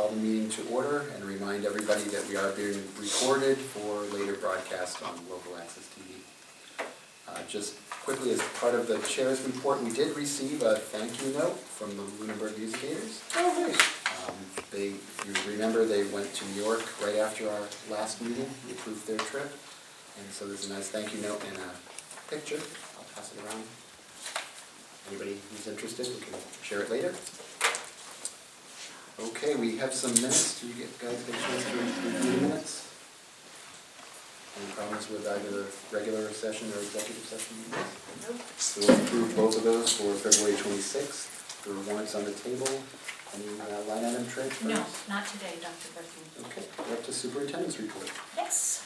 Call the meeting to order and remind everybody that we are being recorded for later broadcast on local access TV. Just quickly, as part of the chair's report, we did receive a thank you note from the Lunenburg Musicators. Oh, nice. You remember they went to New York right after our last meeting. We approved their trip. And so there's a nice thank you note and a picture. I'll pass it around. Anybody who's interested, we can share it later. Okay, we have some minutes. Do you guys get a chance to review the minutes? Any problems with either regular session or executive session meetings? Nope. So we'll approve both of those for February 26th. There are warrants on the table. Any line item transfers? No, not today, Dr. Berkman. Okay, we're up to Superintendent's Report. Yes.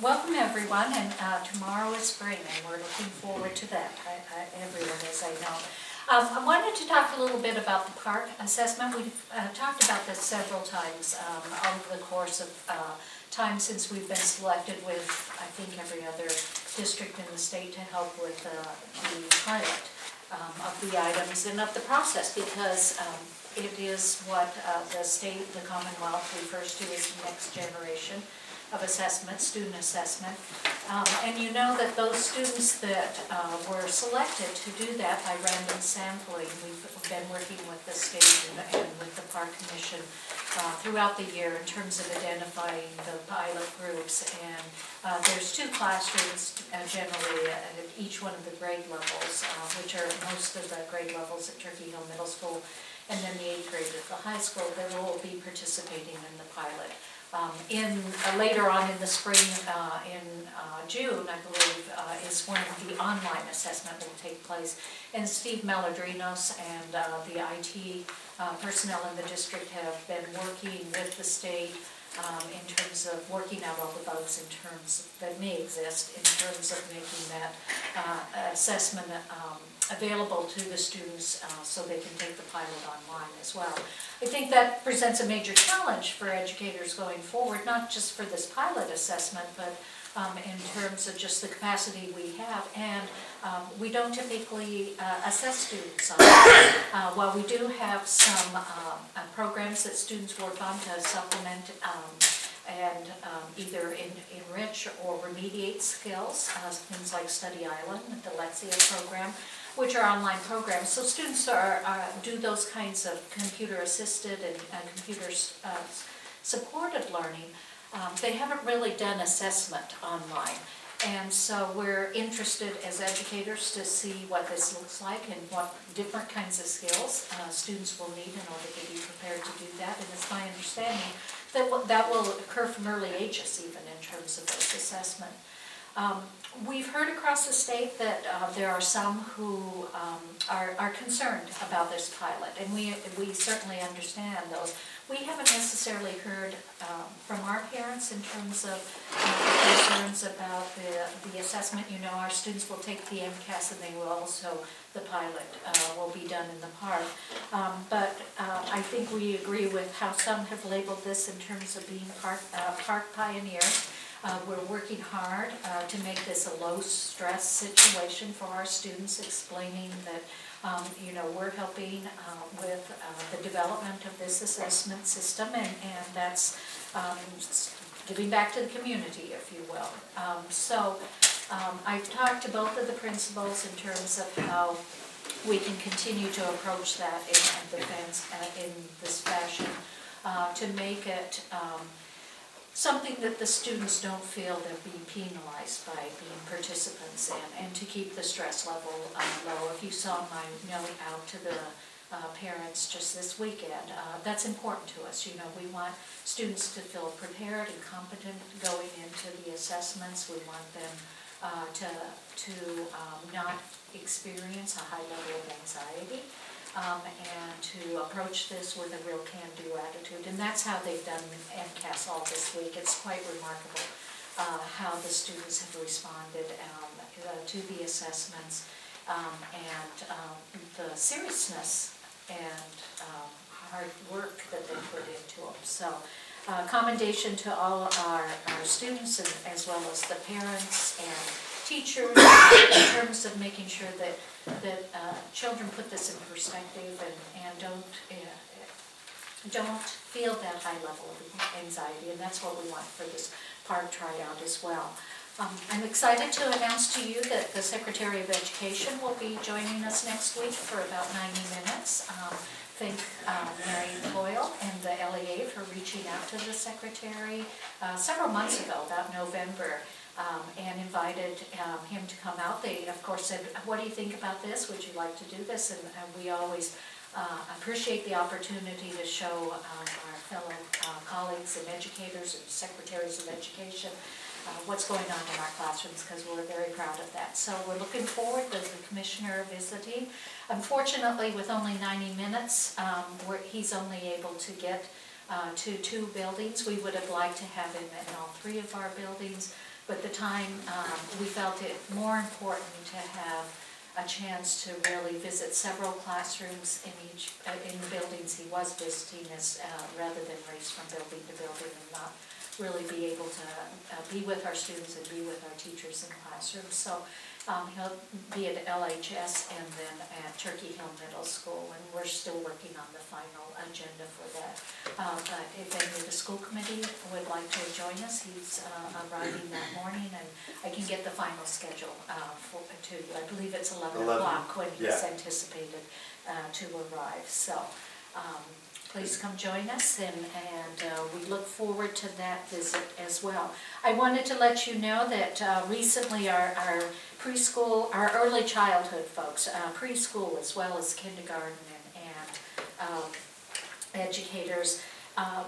Welcome, everyone, and tomorrow is spring, and we're looking forward to that, everyone, as I know. I wanted to talk a little bit about the park assessment. We've talked about this several times over the course of time since we've been selected with, I think, every other district in the state to help with the pilot of the items and of the process, because it is what the state, the Commonwealth, refers to as the next generation of assessment, student assessment. And you know that those students that were selected to do that by random sampling, we've been working with the state and with the Park Commission throughout the year in terms of identifying the pilot groups. And there's two classrooms generally at each one of the grade levels, which are most of the grade levels at Turkey Hill Middle School, and then the 8th grade at the high school that will be participating in the pilot. Later on in the spring, in June, I believe, is when the online assessment will take place. And Steve Maladrinos and the IT personnel in the district have been working with the state in terms of working out all the bugs in terms that may exist in terms of making that assessment available to the students so they can take the pilot online as well. I think that presents a major challenge for educators going forward, not just for this pilot assessment, but in terms of just the capacity we have. And we don't typically assess students on that. While we do have some programs that students work on to supplement and either enrich or remediate skills, things like Study Island, the Lexia program, which are online programs. So students do those kinds of computer-assisted and computer-supported learning. They haven't really done assessment online. And so we're interested as educators to see what this looks like and what different kinds of skills students will need in order to be prepared to do that. And it's my understanding that that will occur from early ages even in terms of this assessment. We've heard across the state that there are some who are concerned about this pilot, and we certainly understand those. We haven't necessarily heard from our parents in terms of concerns about the assessment. You know, our students will take the MCAS and they will also, the pilot will be done in the park. But I think we agree with how some have labeled this in terms of being park pioneer. We're working hard to make this a low-stress situation for our students, explaining that you know, we're helping with the development of this assessment system, and that's giving back to the community, if you will. I've talked to both of the principals in terms of how we can continue to approach that in this fashion to make it something that the students don't feel they're being penalized by being participants in, and to keep the stress level low. If you saw my note out to the parents just this weekend, that's important to us. You know, we want students to feel prepared and competent going into the assessments. We want them to not experience a high level of anxiety. And to approach this with a real can-do attitude. And that's how they've done MCAS all this week. It's quite remarkable how the students have responded to the assessments and the seriousness and hard work that they put into them. So commendation to all our students as well as the parents and teachers in terms of making sure that children put this in perspective and don't don't feel that high level of anxiety, and that's what we want for this park tryout as well. I'm excited to announce to you that the Secretary of Education will be joining us next week for about 90 minutes. Thank Mary Boyle and the LEA for reaching out to the Secretary several months ago, about November, and invited him to come out. They, of course, said, what do you think about this? Would you like to do this? And we always appreciate the opportunity to show our fellow colleagues and educators and secretaries of education what's going on in our classrooms, because we're very proud of that. So we're looking forward to the commissioner visiting. Unfortunately, with only 90 minutes, he's only able to get to 2 buildings. We would have liked to have him in all 3 of our buildings, but the time we felt it more important to have a chance to really visit several classrooms in the buildings he was visiting, rather than race from building to building and not really be able to be with our students and be with our teachers in classrooms. So he'll be at LHS and then at Turkey Hill Middle School, and we're still working on the final agenda for that. But if any of the school committee would like to join us, he's arriving that morning, and I can get the final schedule to you. I believe it's 11 o'clock when he's anticipated to arrive. So please come join us, and we look forward to that visit as well. I wanted to let you know that recently our preschool, our early childhood folks, preschool as well as kindergarten and educators,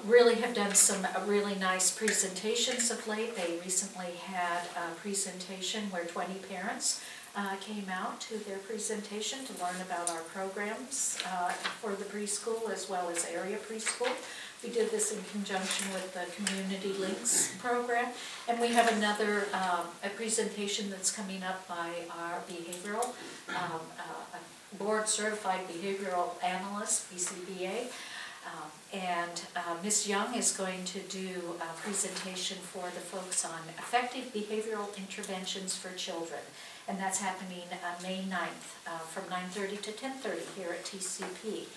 really have done some really nice presentations of late. They recently had a presentation where 20 parents came out to their presentation to learn about our programs for the preschool as well as area preschool. We did this in conjunction with the Community Links program, and we have another a presentation that's coming up by our behavioral board certified behavioral analyst, BCBA. And Ms. Young is going to do a presentation for the folks on effective behavioral interventions for children. And that's happening May 9th from 9:30 to 10:30 here at TCP.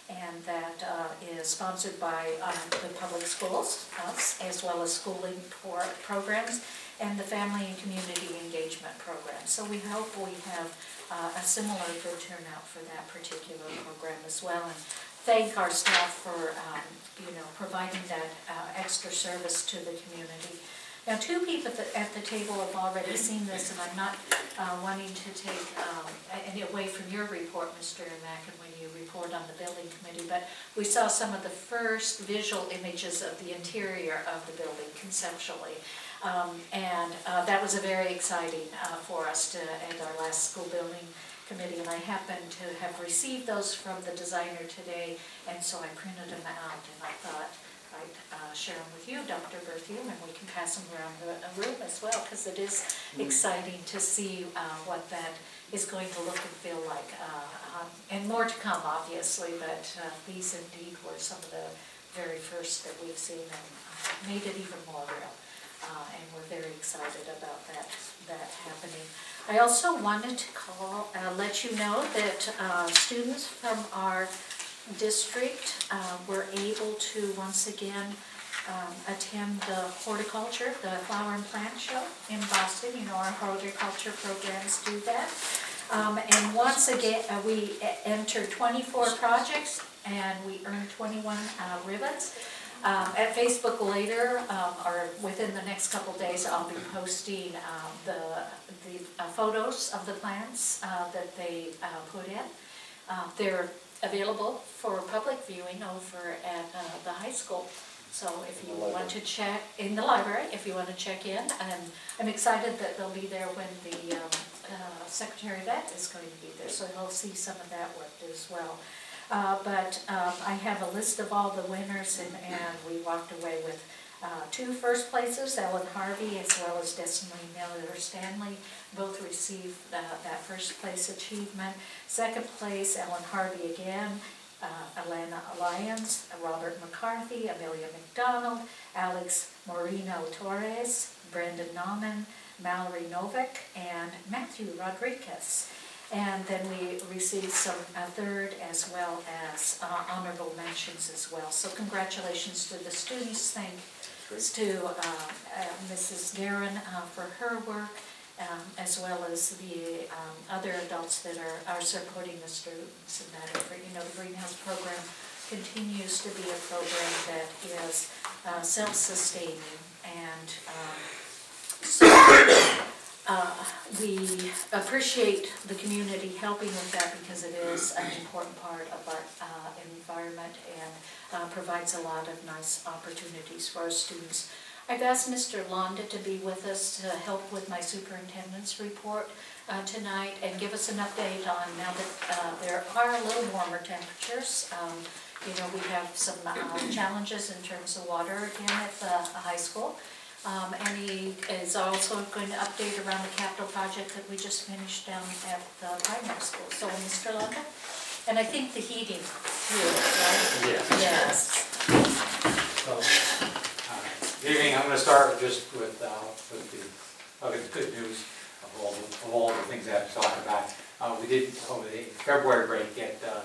And that is sponsored by the public schools, us, as well as schooling programs and the Family and Community Engagement Program. So we hope we have a similar good turnout for that particular program as well. And thank our staff for providing that extra service to the community. Now, 2 people at the table have already seen this, and I'm not wanting to take any away from your report, Mr. Mack, and when you report on the building committee, but we saw some of the first visual images of the interior of the building conceptually. And that was a very exciting for us at our last school building committee, and I happened to have received those from the designer today, and so I printed them out, and I thought I'd share them with you, Dr. Berthium, and we can pass them around the room as well, because it is exciting to see what that is going to look and feel like, and more to come, obviously, but these indeed were some of the very first that we've seen, and made it even more real. And we're very excited about that happening. I also wanted to let you know that students from our district were able to once again attend the Horticulture, the Flower and Plant Show in Boston. You know, our horticulture programs do that. And once again, we entered 24 projects and we earned 21 ribbons. At Facebook later, or within the next couple days, I'll be posting the photos of the plants that they put in. They're available for public viewing over at the high school. So if you want to check in the library, if you want to check in, and I'm excited that they'll be there when the Secretary of Ed is going to be there, so he'll see some of that work as well. But I have a list of all the winners, and we walked away with 2 first places. Ellen Harvey as well as Destiny Miller Stanley both received that first place achievement. Second place, Ellen Harvey again, Alana Lyons, Robert McCarthy, Amelia McDonald, Alex Moreno Torres, Brendan Nauman, Mallory Novick, and Matthew Rodriguez. And then we received some third as well as honorable mentions as well. So congratulations to the students. Thanks to Mrs. Guerin for her work, as well as the other adults that are supporting the students in that effort. You know, the Greenhouse program continues to be a program that is self-sustaining, and so we appreciate the community helping with that, because it is an important part of our environment and provides a lot of nice opportunities for our students. I've asked Mr. Londa to be with us to help with my superintendent's report tonight and give us an update on, now that there are a little warmer temperatures. You know, we have some challenges in terms of water again at the high school. And he is also going to update around the capital project that we just finished down at the primary school. So, Mr. Londa? And I think the heating too, right? Yes. Yes. So, good evening. I'm going to start just with the good news of all the things I have to talk about. We did, over the February break, get the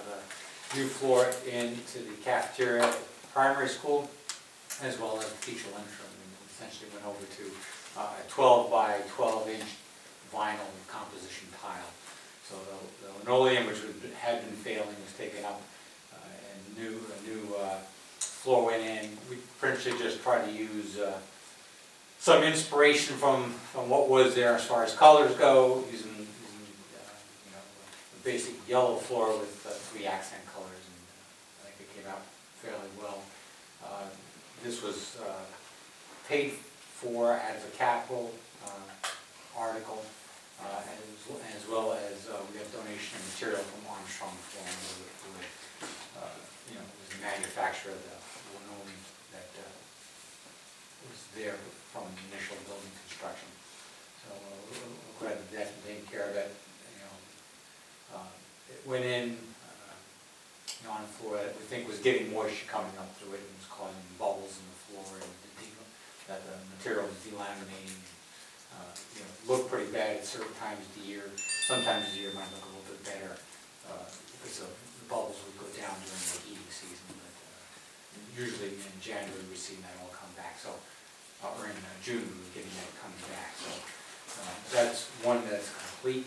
new floor into the cafeteria at the primary school, as well as the teacher lunchroom. Essentially went over to a 12 by 12 inch vinyl composition tile. So the linoleum, which had been failing, was taken up, and a new floor went in. We principally just tried to use some inspiration from what was there as far as colors go, using you know, a basic yellow floor with 3 accent colors, and I think it came out fairly well. This was paid for as a capital article, as well as we got donation of material from Armstrong Flooring, who you know, was the manufacturer of the linoleum that was there from the initial building construction. So we're glad that that's been taken care of. It, you know, it went in you know, on the floor that we think was getting moisture coming up through it, and was causing bubbles in the floor, and that the material was delaminating. You know, looked pretty bad at certain times of the year. Sometimes the year might look a little bit better because the bubbles would go down during the heating season. But usually in January we see that all come back. So, or in June we were getting that coming back. So that's one that's complete.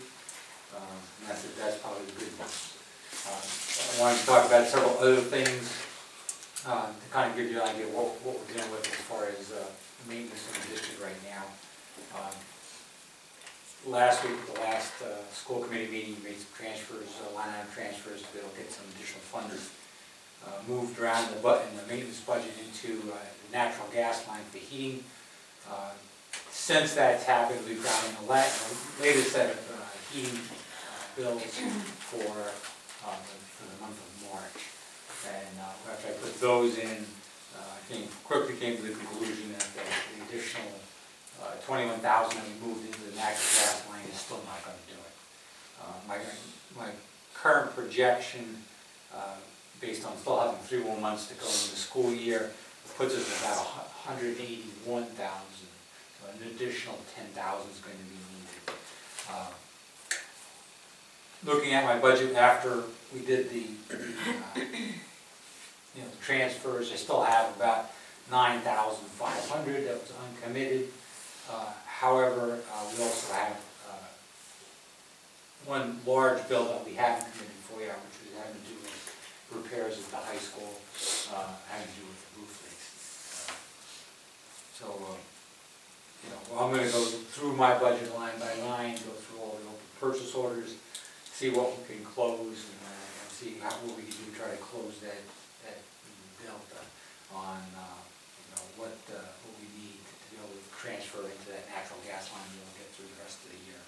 And that's probably the good news. I wanted to talk about several other things to kind of give you an idea of what we're dealing with as far as maintenance in the district right now. Last week, the last school committee meeting, we made some transfers, line item transfers, to be able to get some additional funders moved around in the maintenance budget into the natural gas line for heating. Since that's happened, we've gotten the latest set of heating bills for the month of March. And after I put those in, I quickly came to the conclusion that the additional $21,000 that we moved into the natural gas line is still not going to do it. My current projection, based on still having 3 more months to go in the school year, puts us at about $181,000. So an additional $10,000 is going to be needed. Looking at my budget after we did the you know, the transfers, I still have about $9,500 that was uncommitted. However, we also have one large bill that we haven't committed for yet, which is having to do with repairs at the high school, having to do with the roof leaks. You know, I'm going to go through my budget line by line, go through all the open purchase orders, see what we can close, and see what we can do to try to close that delta on you know, what we need to be able to transfer into that natural gas line to be able to get through the rest of the year.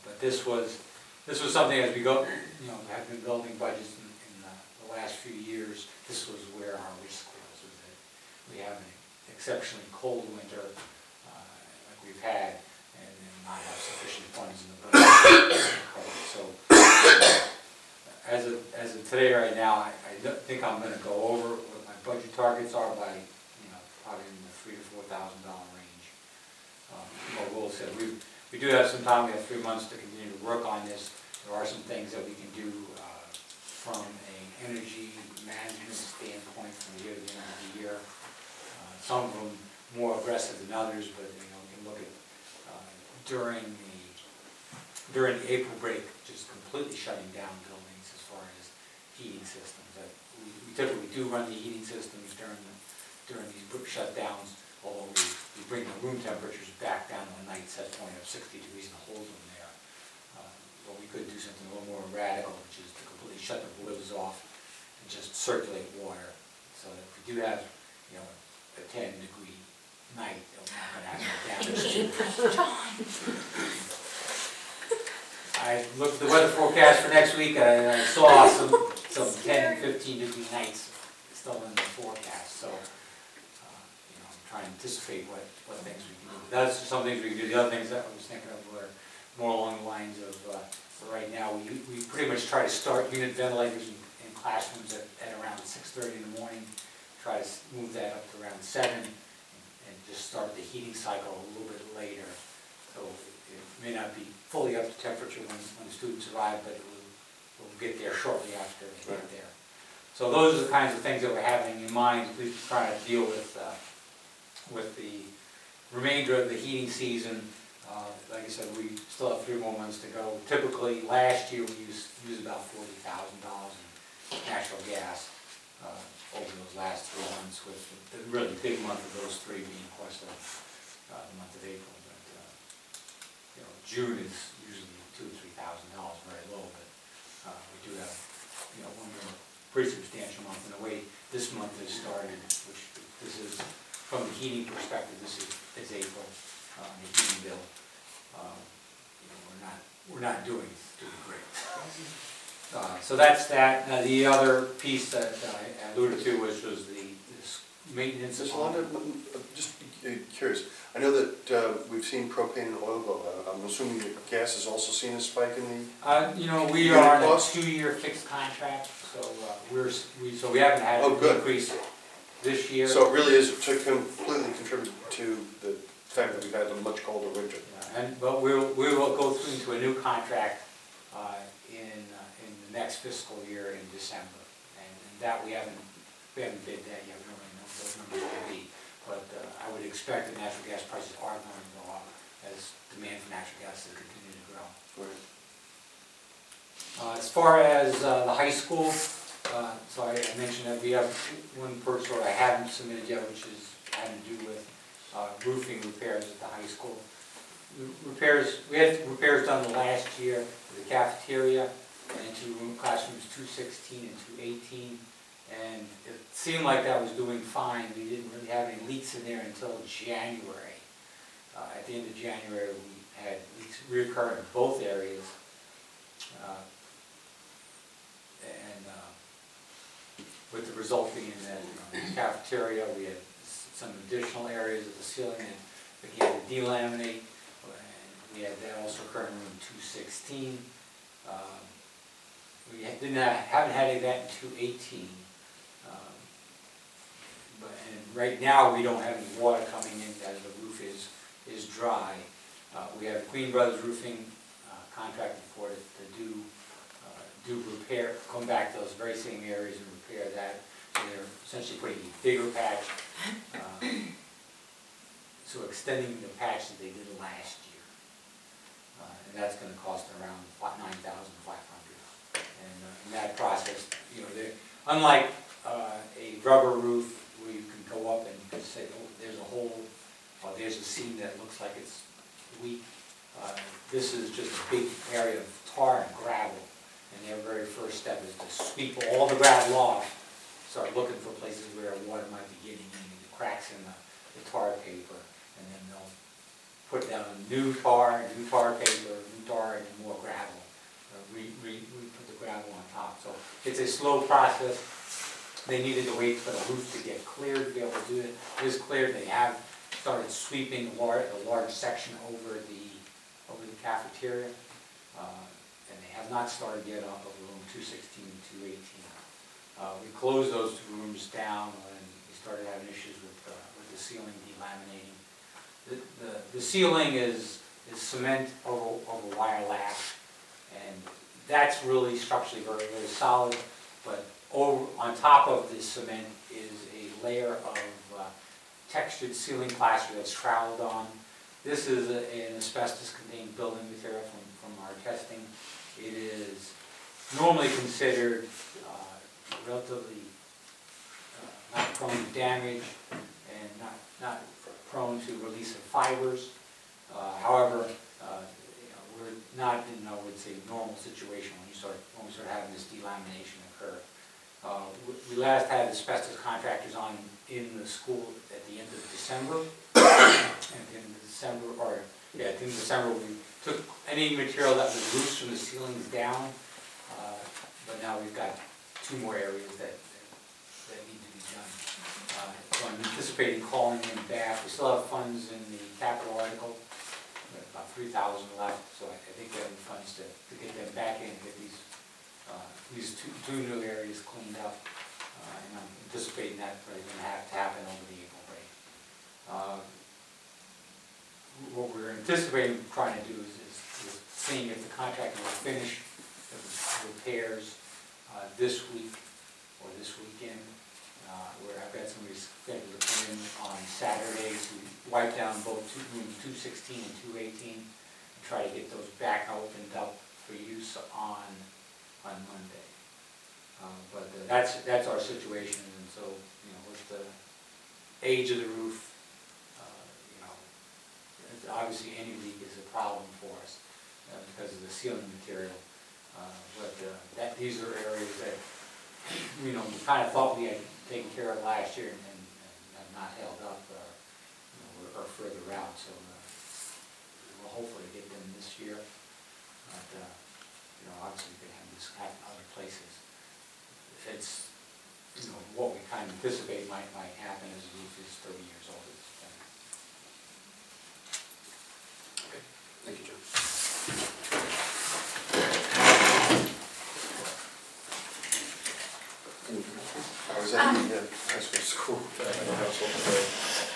But this was something, as we go, you know, have been building budgets in the last few years. This was where our risk was that we have an exceptionally cold winter like we've had, and not have sufficient funds in the budget. So as of today, right now, I think I'm going to go over what my budget targets are by, you know, probably in the $3,000 to $4,000 range. What Will said, we do have some time. We have 3 months to continue to work on this. There are some things that we can do from an energy management standpoint from here to the end of the year. Some of them more aggressive than others, but we can look at during the April break, just completely shutting down buildings as far as heating systems. We typically do run the heating systems during these shutdowns, although we bring the room temperatures back down to a night set point of 60 degrees and hold them there. But we could do something a little more radical, which is to completely shut the boilers off and just circulate water. So that if we do have, a 10-degree night, we're not going to have any damage. I looked at the weather forecast for next week, and I saw some 10 and 15-degree nights still in the forecast. So, I'm trying to anticipate what things we can do. That's some things we can do. The other things that I was thinking of were more along the lines of, right now, we pretty much try to start unit ventilators in classrooms at around 6:30 in the morning. Try to move that up to around 7 and just start the heating cycle a little bit later. So it may not be fully up to temperature when the students arrive, but we'll get there shortly after they get there. So those are the kinds of things that we're having in mind. We're trying to deal with the remainder of the heating season. Like I said, we still have 3 more months to go. Typically, last year we used about $40,000 in natural gas over those last 3 months, with the really big month of those 3 being, of course, the month of April. But June is usually $2,000 or $3,000, very low. But we do have one more pretty substantial month. And the way this month has started, which this is from the heating perspective, this is April, the heating bill. We're not doing great. So that's that. Now, the other piece that I alluded to was this maintenance. Ms. Londa, just curious, I know that we've seen propane and oil go up. I'm assuming that gas has also seen a spike in the... We are on a 2-year fixed contract, so we haven't had an increase this year. So it really is to completely contribute to the fact that we've had a much colder winter. But we will go through into a new contract in the next fiscal year in December, and that we haven't bid that yet. We don't really know what those numbers will be, but I would expect that natural gas prices are going to go up as demand for natural gas will continue to grow. Right. As far as the high school, so I mentioned that we have one purchase order I haven't submitted yet, which is having to do with roofing repairs at the high school. We had repairs done last year to the cafeteria and into classrooms 216 and 218, and it seemed like that was doing fine. We didn't really have any leaks in there until January. At the end of January, we had leaks reoccur in both areas, and with the result being that in the cafeteria we had some additional areas of the ceiling that began to delaminate. We had that also occur in room 216. We haven't had any of that in 218. And right now we don't have any water coming in as the roof is dry. We have Queen Brothers Roofing contracted for it to do repair, come back to those very same areas and repair that. So they're essentially putting a bigger patch, so extending the patch that they did last year. And that's going to cost around $9,500. And in that process, unlike a rubber roof where you can go up and you can say, oh, there's a hole, or there's a seam that looks like it's weak. This is just a big area of tar and gravel. And their very first step is to sweep all the gravel off, start looking for places where water might be getting in, the cracks in the tar paper, and then they'll put down new tar, paper, new tar, and more gravel. We put the gravel on top. So it's a slow process. They needed to wait for the roof to get cleared to be able to do it. It is cleared. They have started sweeping a large section over the cafeteria, and they have not started yet off of room 216 and 218. We closed those 2 rooms down when we started having issues with the ceiling delaminating. The ceiling is cement over wire lath, and That's really structurally very, very solid, but on top of this cement is a layer of textured ceiling plaster that's troweled on. This is an asbestos-contained building material from our testing. It is normally considered relatively not prone to damage and not prone to release of fibers. However, we're not in, I would say, normal situation when we start having this delamination occur. We last had asbestos contractors on in the school at the end of December. And in December, at the end of December, we took any material that was loose from the ceilings down, but now we've got 2 more areas that need to be done. So I'm anticipating calling in back. We still have funds in the capital article, about 3,000 left, so I think we have the funds to get them back in, get these two new areas cleaned up, and I'm anticipating that is going to have to happen over the April break. What we're anticipating trying to do is seeing if the contractor will finish the repairs this week or this weekend, where I've got somebody scheduled to come in on Saturday to wipe down both room 216 and 218 and try to get those back opened up for use on Monday. But that's our situation, and so, with the age of the roof, obviously any leak is a problem for us because of the ceiling material. But these are areas that we kind of thought we had taken care of last year and have not held up or further out. So we'll hopefully get them this year. But obviously we have this happen other places. It's what we kind of anticipate might happen as the roof is 30 years old at this point. Okay, thank you, John. Anything else? I was at the high school at my household today,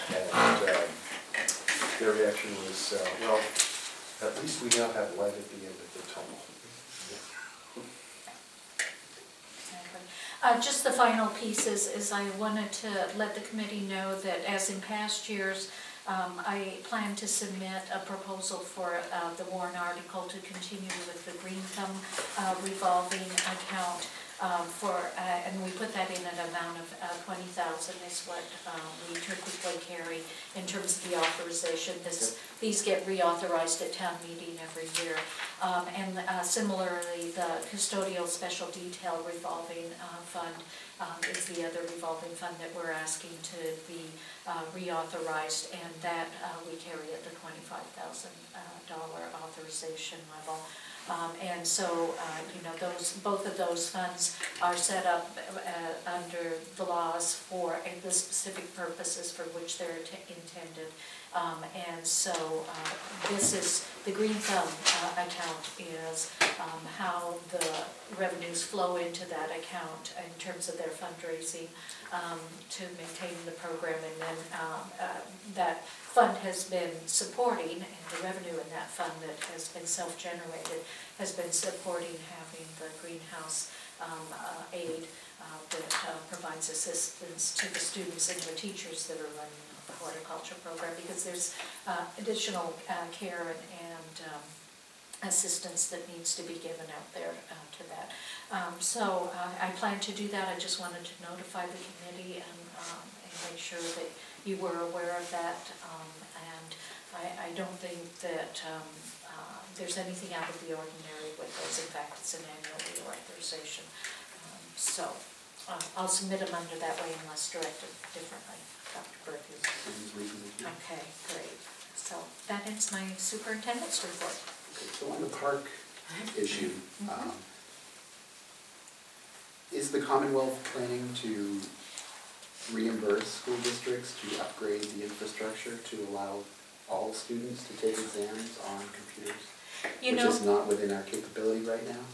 and their reaction was, well, at least we now have light at the end of the tunnel. Just the final piece is I wanted to let the committee know that, as in past years, I plan to submit a proposal for the warrant article to continue with the Green Thumb revolving account and we put that in an amount of $20,000 is what we typically carry in terms of the authorization. These get reauthorized at town meeting every year. And similarly, the custodial special detail revolving fund is the other revolving fund that we're asking to be reauthorized, and that we carry at the $25,000 authorization level. And so, both of those funds are set up under the laws for the specific purposes for which they're intended. And so this is, the Green Thumb account is how the revenues flow into that account in terms of their fundraising to maintain the program. And then that fund has been supporting, and the revenue in that fund that has been self-generated has been supporting having the greenhouse aid that provides assistance to the students and the teachers that are running the horticulture program, because there's additional care and assistance that needs to be given out there to that. So I plan to do that. I just wanted to notify the committee and make sure that you were aware of that. And I don't think that there's anything out of the ordinary with those. In fact, it's an annual reauthorization. So I'll submit them under that way unless directed differently, Dr. Berthew. Okay, great. So that ends my superintendent's report. Okay, so on the park issue, is the Commonwealth planning to reimburse school districts to upgrade the infrastructure to allow all students to take exams on computers? Which is not within our capability right now,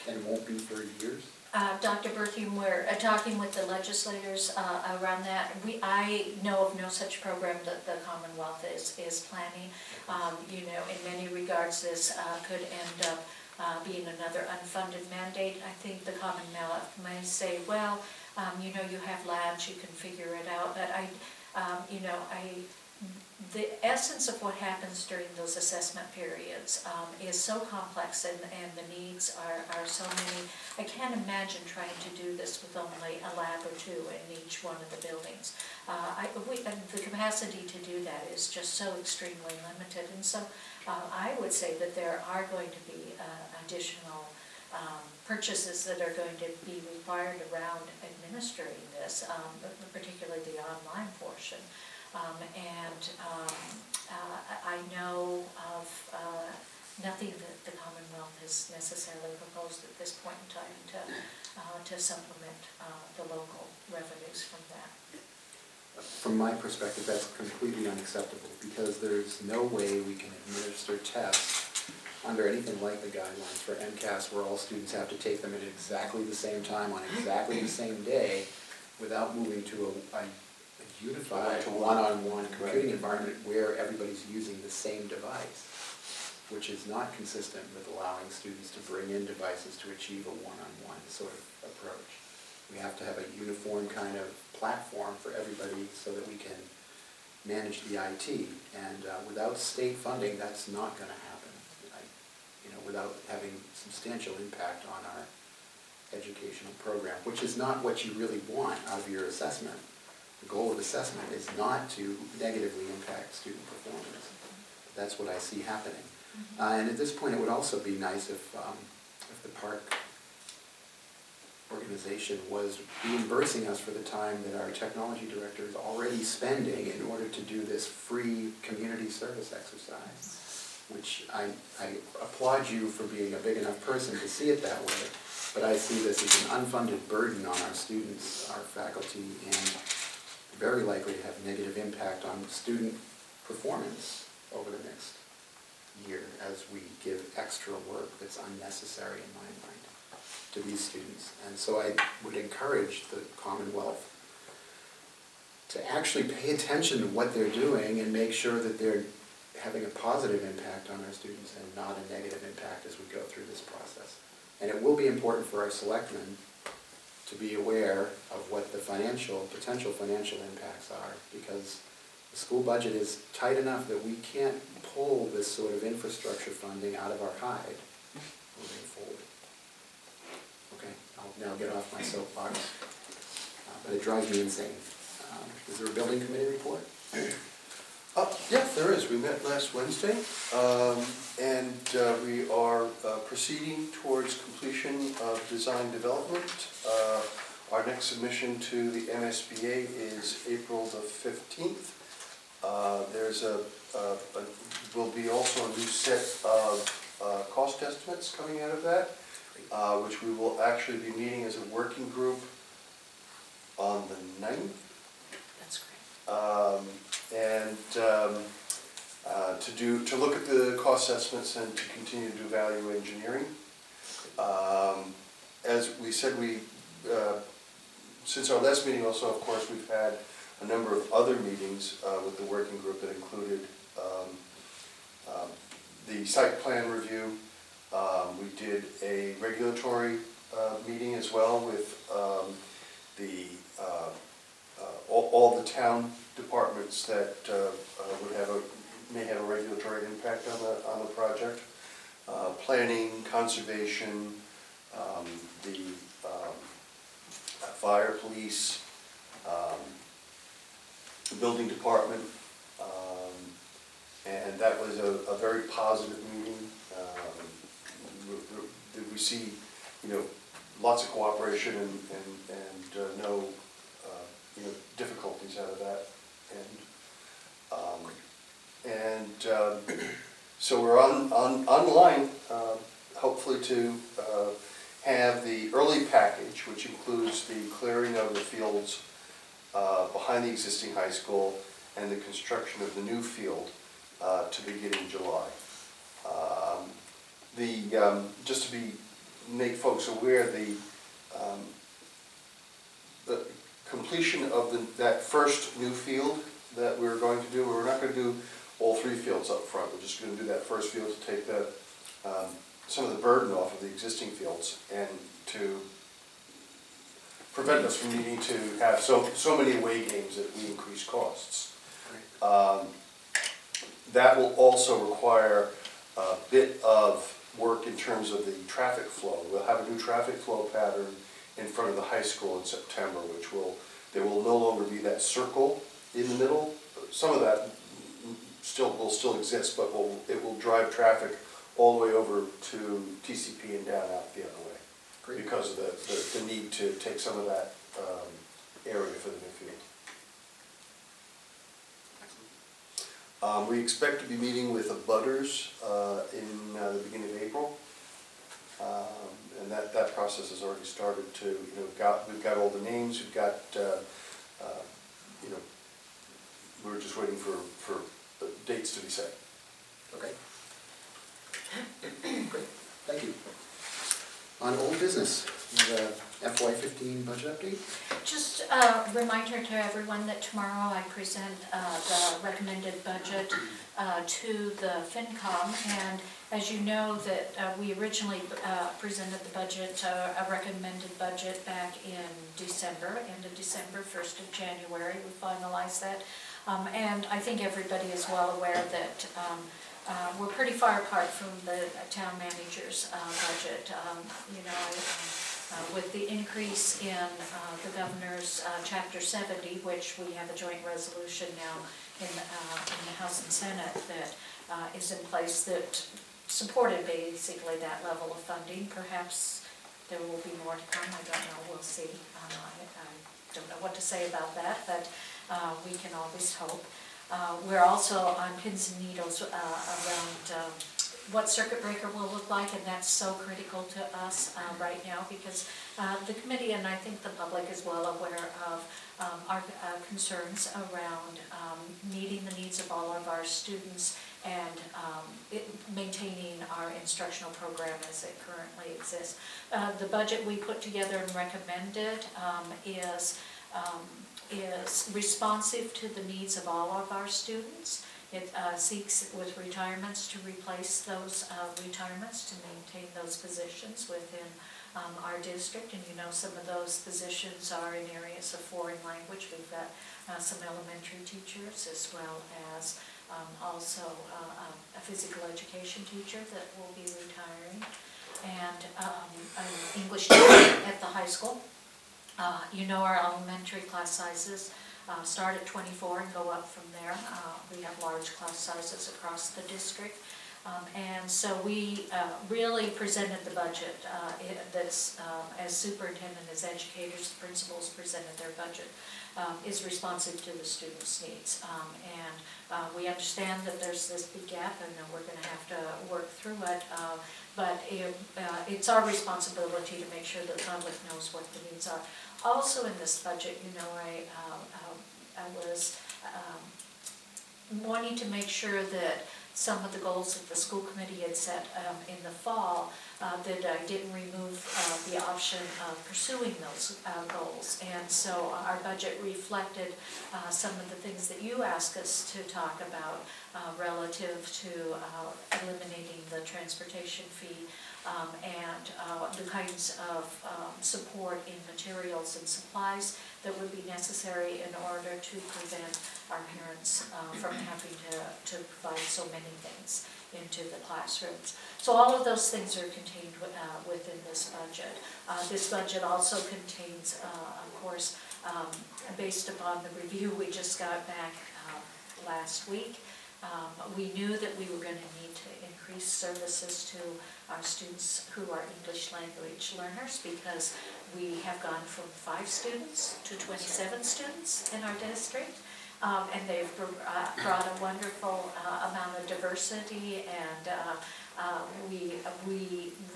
and won't be for years? Dr. Berthium, we're talking with the legislators around that. I know of no such program that the Commonwealth is planning. You know, in many regards, this could end up being another unfunded mandate. I think the Commonwealth may say, well, you know, you have labs, you can figure it out, but you know, the essence of what happens during those assessment periods is so complex, and the needs are so many. I can't imagine trying to do this with only a lab or two in each one of the buildings. The capacity to do that is just so extremely limited, and so I would say that there are going to be additional purchases that are going to be required around administering this, particularly the online portion. I know of nothing that the Commonwealth has necessarily proposed at this point in time to supplement the local revenues from that. From my perspective, that's completely unacceptable, because there's no way we can administer tests under anything like the guidelines for MCAS, where all students have to take them at exactly the same time on exactly the same day, without moving to a unified one-on-one computing environment where everybody's using the same device, which is not consistent with allowing students to bring in devices to achieve a one-on-one sort of approach. We have to have a uniform kind of platform for everybody so that we can manage the IT, and without state funding, that's not going to happen. You know, without having substantial impact on our educational program, which is not what you really want out of your assessment. The goal of assessment is not to negatively impact student performance. That's what I see happening. And at this point, it would also be nice if the park organization was reimbursing us for the time that our technology director is already spending in order to do this free community service exercise, which I applaud you for being a big enough person to see it that way, but I see this as an unfunded burden on our students, our faculty, and very likely to have negative impact on student performance over the next year as we give extra work that's unnecessary in my mind to these students. And so I would encourage the Commonwealth to actually pay attention to what they're doing and make sure that they're having a positive impact on our students and not a negative impact as we go through this process. And it will be important for our selectmen to be aware of what the potential financial impacts are, because the school budget is tight enough that we can't pull this sort of infrastructure funding out of our hide moving forward. Okay, I'll now get off my soapbox, but it drives me insane. Is there a building committee report? Yeah, there is. We met last Wednesday, and we are proceeding towards completion of design development. Our next submission to the MSBA is April the 15th. There's will be also a new set of cost estimates coming out of that, which we will actually be meeting as a working group on the 9th. That's great. And to look at the cost estimates and to continue to do value engineering. As we said, since our last meeting also, of course, we've had a number of other meetings with the working group that included the site plan review. We did a regulatory meeting as well with all the town departments that may have a regulatory impact on the project. Planning, conservation, the fire, police, the building department, and that was a very positive meeting. We see, lots of cooperation and no difficulties out of that. So we're online, hopefully to have the early package, which includes the clearing of the fields behind the existing high school and the construction of the new field to begin in July. Just to make folks aware, the completion of that first new field that we're going to do, we're not going to do all 3 fields up front. We're just going to do that first field to take some of the burden off of the existing fields and to prevent us from needing to have so many away games that we increase costs. That will also require a bit of work in terms of the traffic flow. We'll have a new traffic flow pattern in front of the high school in September, there will no longer be that circle in the middle. Some of that will still exist, but it will drive traffic all the way over to TCP and down out the other way. Great. Because of the need to take some of that area for the new field. We expect to be meeting with abutters in the beginning of April. And that process has already started to, we've got all the names, we've got, we're just waiting for the dates to be set. Okay. Great, thank you. On old business, the FY15 budget update? Just a reminder to everyone that tomorrow I present the recommended budget to the FinCom, and as you know that we originally presented the budget, a recommended budget back in December, end of December, 1st of January, we finalized that. And I think everybody is well aware that we're pretty far apart from the town manager's budget. With the increase in the governor's Chapter 70, which we have a joint resolution now in the House and Senate that is in place that supported basically that level of funding. Perhaps there will be more to come, I don't know, we'll see. I don't know what to say about that, but we can always hope. We're also on pins and needles around what circuit breaker will look like, and that's so critical to us right now because the committee and I think the public is well aware of our concerns around meeting the needs of all of our students and maintaining our instructional program as it currently exists. The budget we put together and recommended is responsive to the needs of all of our students. It seeks with retirements to replace those retirements, to maintain those positions within our district. And some of those positions are in areas of foreign language. We've got some elementary teachers as well as also a physical education teacher that will be retiring, and an English teacher at the high school. Our elementary class sizes start at 24 and go up from there. We have large class sizes across the district. And so we really presented the budget that's, as superintendent, as educators, principals presented their budget, is responsive to the students' needs. And we understand that there's this big gap and we're going to have to work through it. But it's our responsibility to make sure that the public knows what the needs are. Also in this budget, I was wanting to make sure that some of the goals that the school committee had set in the fall, that I didn't remove the option of pursuing those goals. And so our budget reflected some of the things that you asked us to talk about relative to eliminating the transportation fee and the kinds of support in materials and supplies that would be necessary in order to prevent our parents from having to provide so many things into the classrooms. So all of those things are contained within this budget. This budget also contains, of course, based upon the review we just got back last week, we knew that we were going to need to increase services to our students who are English language learners, because we have gone from 5 students to 27 students in our district. And they've brought a wonderful amount of diversity, and we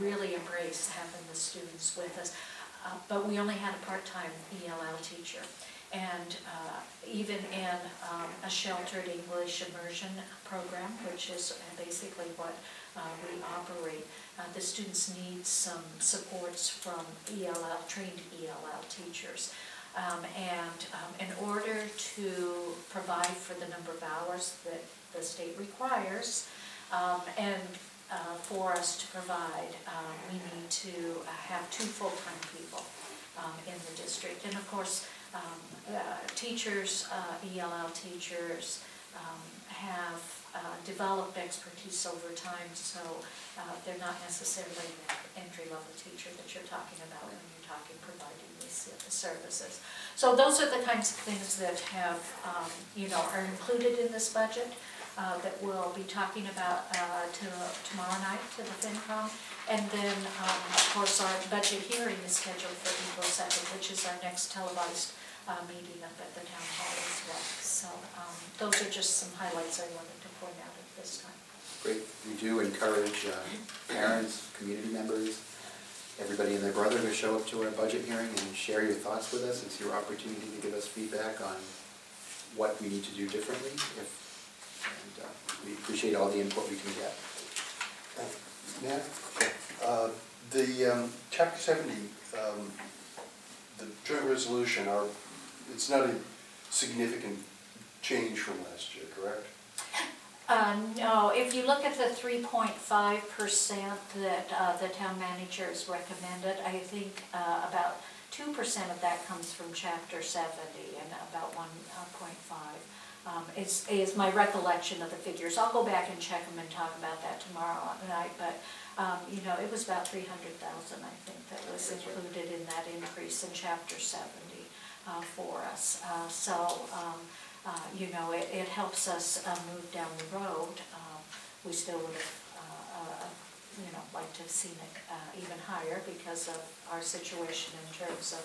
really embrace having the students with us. But we only had a part-time ELL teacher. And even in a sheltered English immersion program, which is basically what we operate, the students need some supports from ELL, trained ELL teachers. In order to provide for the number of hours that the state requires, for us to provide, we need to have 2 full-time people in the district. And of course, teachers, ELL teachers, have developed expertise over time, so they're not necessarily an entry-level teacher that you're talking about when you're talking providing these services. So those are the kinds of things that have, are included in this budget that we'll be talking about tomorrow night to the FinCom. And then, of course, our budget hearing is scheduled for April 2nd, which is our next televised meeting up at the town hall as well. So those are just some highlights I wanted to point out at this time. Great. We do encourage parents, community members, everybody and their brother to show up to our budget hearing and share your thoughts with us. It's your opportunity to give us feedback on what we need to do differently. We appreciate all the input we can get. The Chapter 70, the joint resolution, it's not a significant change from last year, correct? No, if you look at the 3.5% that the town manager has recommended, I think about 2% of that comes from Chapter 70 and about 1.5 is my recollection of the figures. I'll go back and check them and talk about that tomorrow night, but it was about 300,000, I think, that was included in that increase in Chapter 70 for us. It helps us move down the road. We still would have, liked to have seen it even higher because of our situation in terms of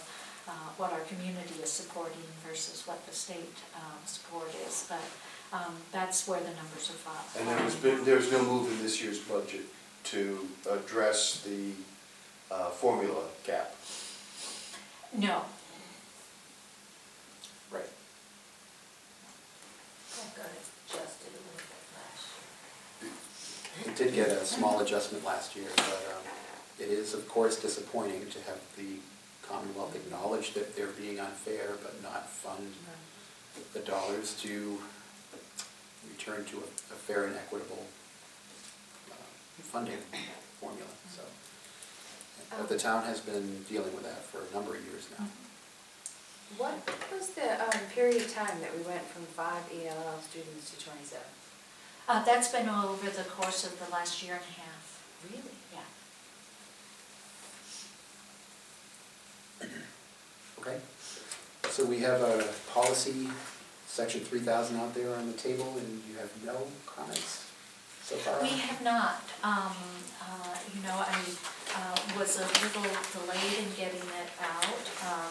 what our community is supporting versus what the state support is. But that's where the numbers are from. And there's no move in this year's budget to address the formula gap? No. Right. I got it adjusted a little bit last year. It did get a small adjustment last year, but it is, of course, disappointing to have the Commonwealth acknowledge that they're being unfair, but not fund the dollars to return to a fair and equitable funding formula. So, but the town has been dealing with that for a number of years now. What was the period of time that we went from 5 ELL students to 27? That's been over the course of the last year and a half. Really? Yeah. Okay. So we have a policy, section 3000 out there on the table, and you have no comments so far? We have not. I was a little delayed in getting it out,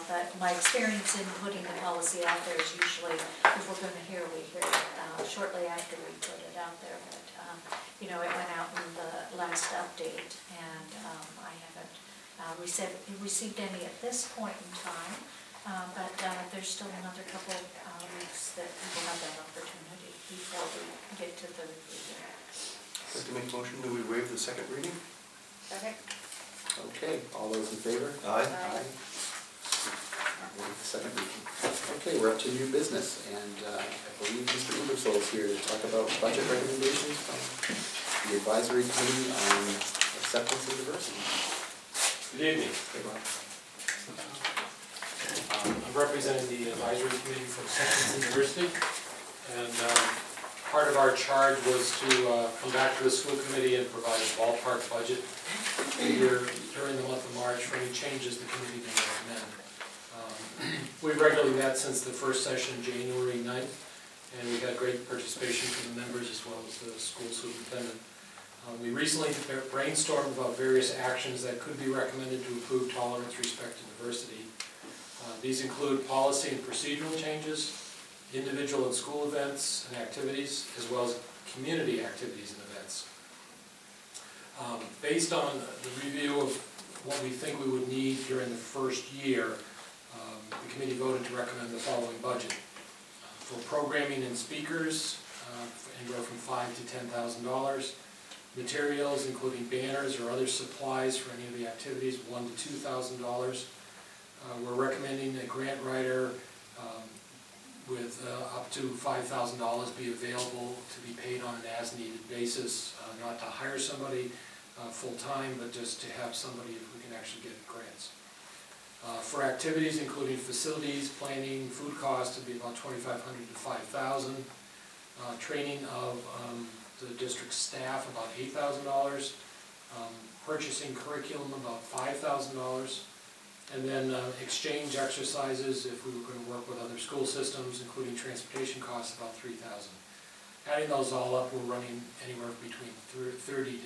but my experience in putting the policy out there is usually, if we're going to hear, we hear it shortly after we put it out there. But, it went out in the last update, and I haven't received any at this point in time, but there's still another couple weeks that we will have that opportunity before we get to the review. I'd like to make a motion that we waive the second reading. Okay. Okay, all those in favor? Aye. Aye. Waive the second reading. Okay, we're up to new business, and I believe Mr. Ingersoll is here to talk about budget recommendations from the advisory committee on acceptance and diversity. Good evening. Okay, Bob. I'm representing the advisory committee for acceptance and diversity, and part of our charge was to come back to the school committee and provide a ballpark budget figure during the month of March for any changes the committee may recommend. We regularly met since the first session, January 9th, and we had great participation from the members as well as the school superintendent. We recently brainstormed about various actions that could be recommended to improve tolerance, respect, and diversity. These include policy and procedural changes, individual and school events and activities, as well as community activities and events. Based on the review of what we think we would need during the first year, the committee voted to recommend the following budget. For programming and speakers, anywhere from $5,000 to $10,000. Materials, including banners or other supplies for any of the activities, $1,000 to $2,000. We're recommending a grant writer with up to $5,000 be available to be paid on an as-needed basis, not to hire somebody full-time, but just to have somebody if we can actually get grants. For activities including facilities, planning, food costs, it'd be about $2,500 to $5,000. Training of the district staff, about $8,000. Purchasing curriculum, about $5,000. And then exchange exercises, if we were going to work with other school systems, including transportation costs, about $3,000. Adding those all up, we're running anywhere between $30,000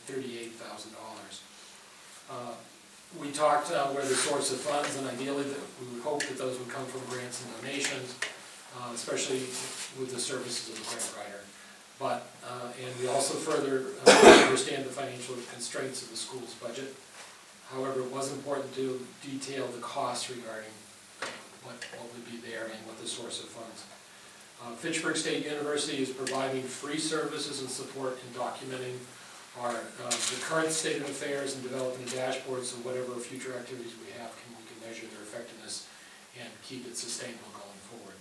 to $38,000. We talked where the source of funds, and ideally that we would hope that those would come from grants and donations, especially with the services of the grant writer. But, and we also further understand the financial constraints of the school's budget. However, it was important to detail the costs regarding what would be there and what the source of funds. Fitchburg State University is providing free services and support in documenting the current state of affairs and developing a dashboard so whatever future activities we have, we can measure their effectiveness and keep it sustainable going forward.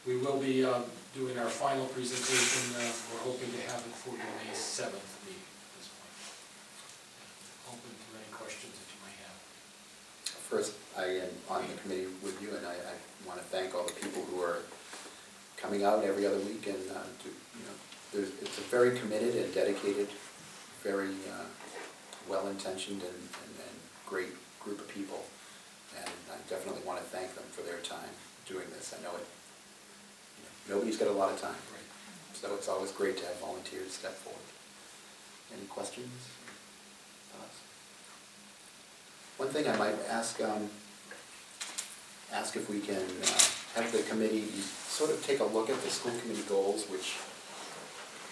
We will be doing our final presentation. We're hoping to have it for the May 7th meeting at this point. Open to any questions that you might have. First, I am on the committee with you, and I want to thank all the people who are coming out every other week, and it's a very committed and dedicated, very well-intentioned and great group of people, and I definitely want to thank them for their time doing this. I know nobody's got a lot of time, so it's always great to have volunteers step forward. Any questions? Thoughts? One thing I might ask if we can have the committee sort of take a look at the school committee goals, which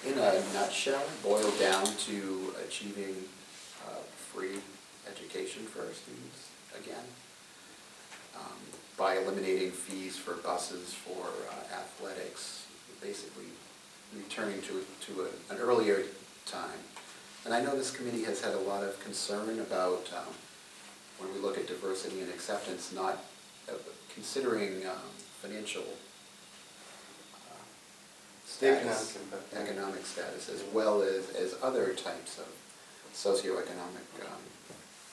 in a nutshell boil down to achieving free education for our students again, by eliminating fees for buses, for athletics, basically returning to an earlier time. And I know this committee has had a lot of concern about when we look at diversity and acceptance, not considering financial status, economic status, as well as other types of socioeconomic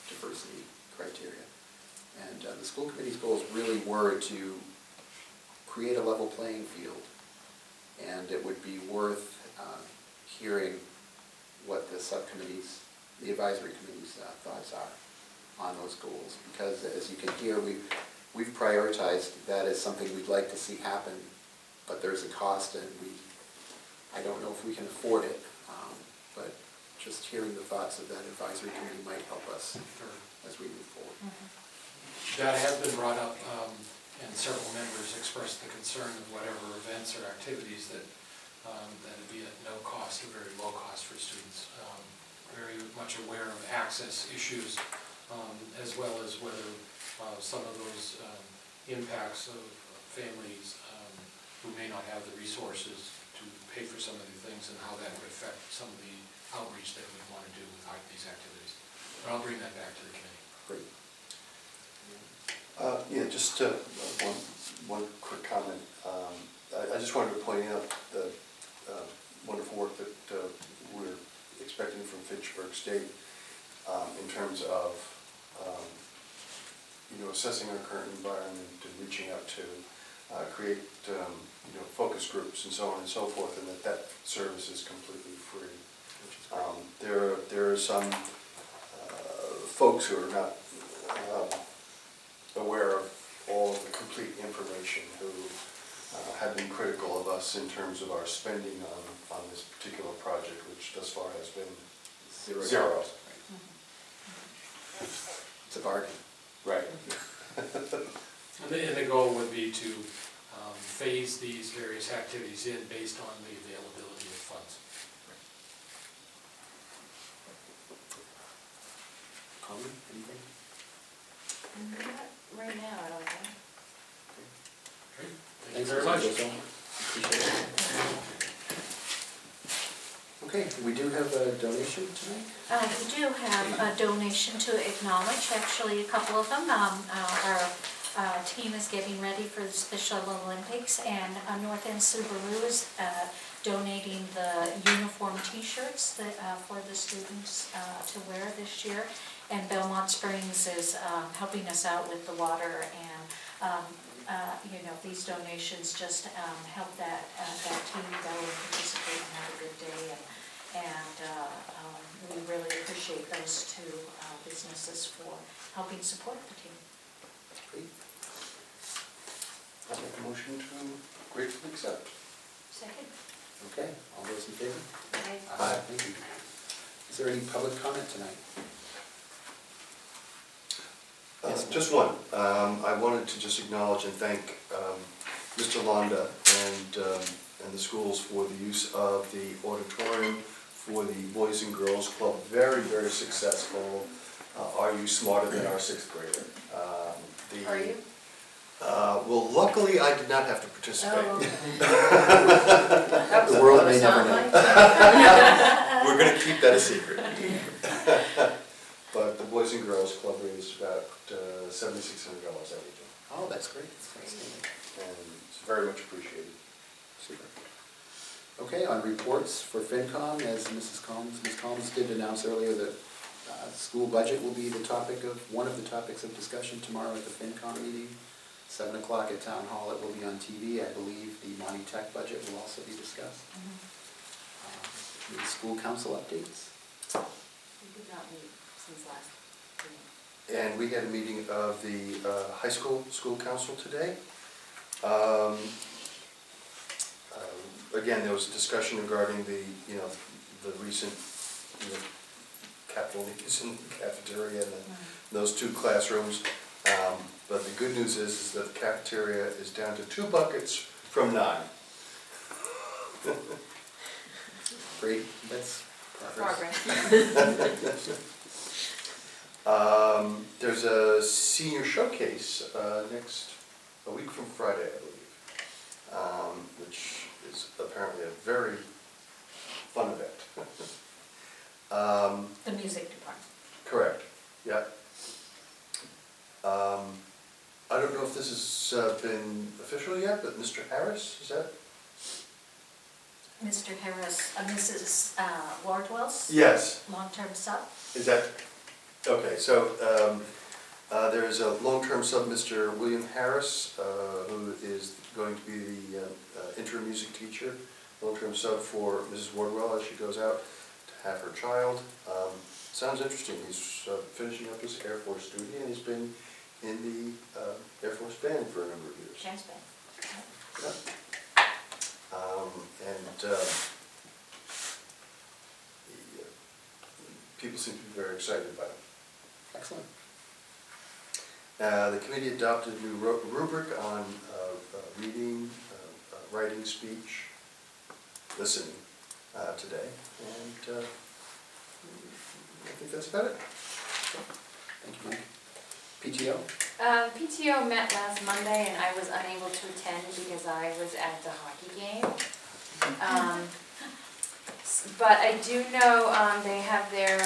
diversity criteria. And the school committee's goals really were to create a level playing field, and it would be worth hearing what the subcommittees, the advisory committee's thoughts are on those goals, because as you can hear, we've prioritized that as something we'd like to see happen, but there's a cost, and I don't know if we can afford it, but just hearing the thoughts of that advisory committee might help us as we move forward. That has been brought up, and several members expressed the concern of whatever events or activities that would be at no cost or very low cost for students. Very much aware of access issues, as well as whether some of those impacts of families who may not have the resources to pay for some of the things, and how that would affect some of the outreach that we want to do with these activities. But I'll bring that back to the committee. Great. Yeah, just one quick comment. I just wanted to point out the wonderful work that we're expecting from Fitchburg State in terms of assessing our current environment and reaching out to create focus groups and so on and so forth, and that service is completely free. There are some folks who are not aware of all of the complete information, who have been critical of us in terms of our spending on this particular project, which thus far has been zero. It's a bargain. Right. And the goal would be to phase these various activities in based on the availability of funds. Colin, anything? Not right now, I don't think. Great. Thank you Thanks very much. Appreciate it. Okay, we do have a donation tonight. We do have a donation to acknowledge, actually a couple of them. Our team is getting ready for the Special Olympics, and North End Subaru is donating the uniform t-shirts for the students to wear this year. And Belmont Springs is helping us out with the water, and these donations just help that team go and participate and have a good day. And we really appreciate those two businesses for helping support the team. Great. I'll make a motion to gratefully accept. Second. Okay, all those in favor? Aye. Thank you. Is there any public comment tonight? Yes, Just one. I wanted to just acknowledge and thank Mr. Londa and the schools for the use of the auditorium for the Boys and Girls Club. Very, very successful. Are you smarter than our sixth grader? Are you? Well, luckily, I did not have to participate. Oh, The world may never know. We're going to keep that a secret. But the Boys and Girls Club raised about $7,600 that weekend. Oh, that's great. That's outstanding. And it's very much appreciated. Super. Okay, on reports for FinCom, as Ms. Collins did announce earlier, that school budget will be one of the topics of discussion tomorrow at the FinCom meeting. 7 o'clock at Town Hall, it will be on TV. I believe the Monty Tech budget will also be discussed. The school council updates. We did not meet since last meeting. And we had a meeting of the high school council today. Again, there was a discussion regarding the recent capital needs in the cafeteria and those 2 classrooms. But the good news is that the cafeteria is down to 2 buckets from 9. Great, that's progress. There's a senior showcase a week from Friday, I believe, which is apparently a very fun event. The music department. Correct, yeah. I don't know if this has been official yet, but Mr. Harris, is that? Mr. Harris, Mrs. Wardwell's Yes. long-term sub. Is that, okay, so there's a long-term sub, Mr. William Harris, who is going to be the interim music teacher, long-term sub for Mrs. Wardwell as she goes out to have her child. Sounds interesting. He's finishing up his Air Force duty, and he's been in the Air Force band for a number of years. Chance band. Yeah. People seem to be very excited about it. Excellent. The committee adopted a new rubric on reading, writing, speech, listening today, and I think that's about it. Thank you, Mike. PTO? PTO met last Monday and I was unable to attend because I was at the hockey game. But I do know they have their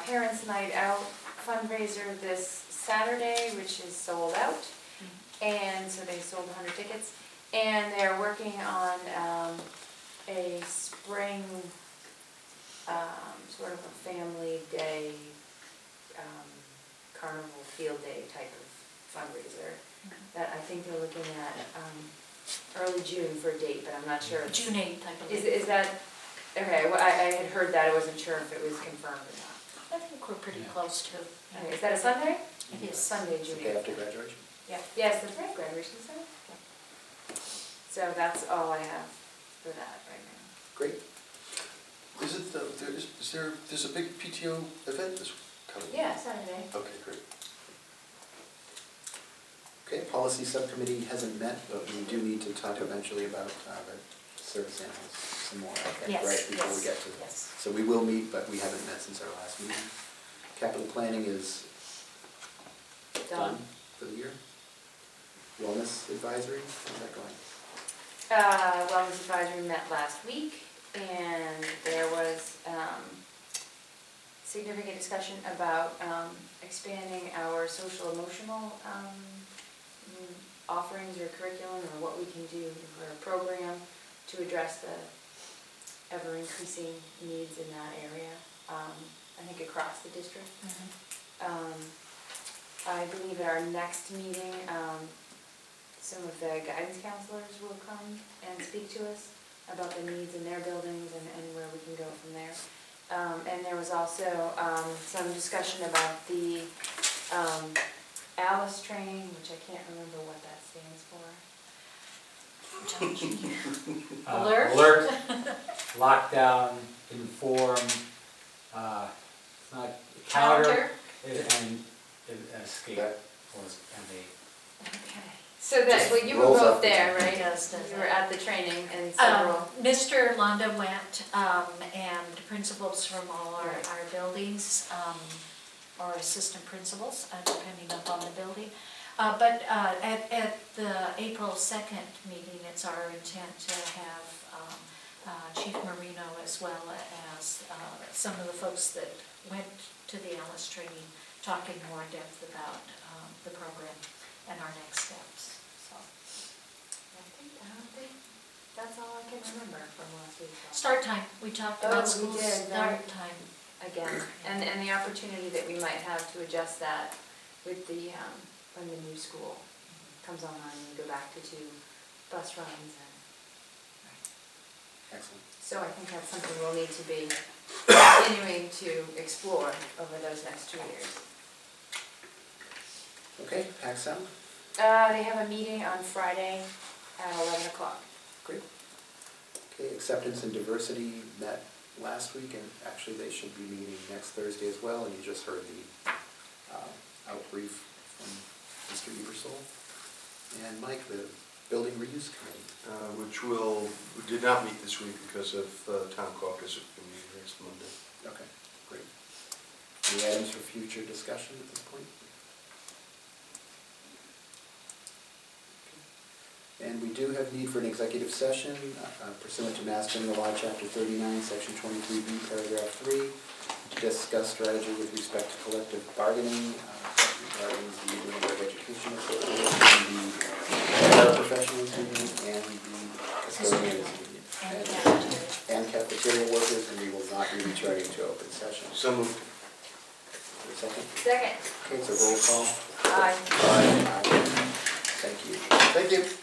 Parents' Night Out fundraiser this Saturday, which is sold out. And so they sold 100 tickets. And they're working on a spring sort of a family day, carnival field day type of fundraiser. That I think they're looking at early June for a date, but I'm not sure. June 8th, I believe. Is that, okay, well, I had heard that, I wasn't sure if it was confirmed or not. I think we're pretty close to. Okay, is that a Sunday? It is. Sunday, The June day 8th. after graduation? Yeah, yes, that's right, graduation Sunday. So that's all I have for that right now. Great. There's a big PTO event this coming? Yeah, Saturday. Okay, great. Okay, policy subcommittee hasn't met, but we do need to talk eventually about the service animals some more, I think, Yes, right, before we yes, get to that. yes. So we will meet, but we haven't met since our last meeting. Capital planning is done for the year. Wellness advisory, how's that going? Wellness Advisory met last week, and there was significant discussion about expanding our social emotional offerings or curriculum, or what we can do for a program to address the ever-increasing needs in that area, I think across the district. I believe at our next meeting, some of the guidance counselors will come and speak to us about the needs in their buildings and where we can go from there. And there was also some discussion about the ALICE training, which I can't remember what that stands for. Alert? Alert, lockdown, inform, it's not counter, and escape, and they. Okay. So that, well, you were Rolls both off the there, tongue. right? Does that. You were at the training and several. Mr. Londa went, and principals from all our Right. buildings, or assistant principals, depending upon the building. But at the April 2nd meeting, it's our intent to have Chief Marino, as well as some of the folks that went to the ALICE training, talking more in depth about the program and our next steps. So, I think that's all I can remember from last week. start time, we talked Oh, about we school did, start time. Again, and the opportunity that we might have to adjust that with the, when the new school comes online and we go back to 2 bus runs. And Excellent. so I think that's something we'll need to be continuing to explore over those next 2 years. Okay, PAC Sound? They have a meeting on Friday at 11 o'clock. Great. Okay, Acceptance and Diversity met last week, and actually they should be meeting next Thursday as well, and you just heard the outbrief from Mr. Ebersol. And Mike, the Building Reuse Committee. We did not meet this week because of town caucus, it will be next Monday. Okay, great. Any items for future discussion at this point? And we do have need for an executive session pursuant to Mass General Law, Chapter 39, Section 23B, Paragraph 3, to discuss strategy with respect to collective bargaining regarding the Union Board of Education Association, the paraprofessionals union, and the custodians union. And cafeteria. And cafeteria workers, and we will not be returning to open session. So moved. Second? Second. Okay, so roll call. Aye. Aye. Thank you. Thank you.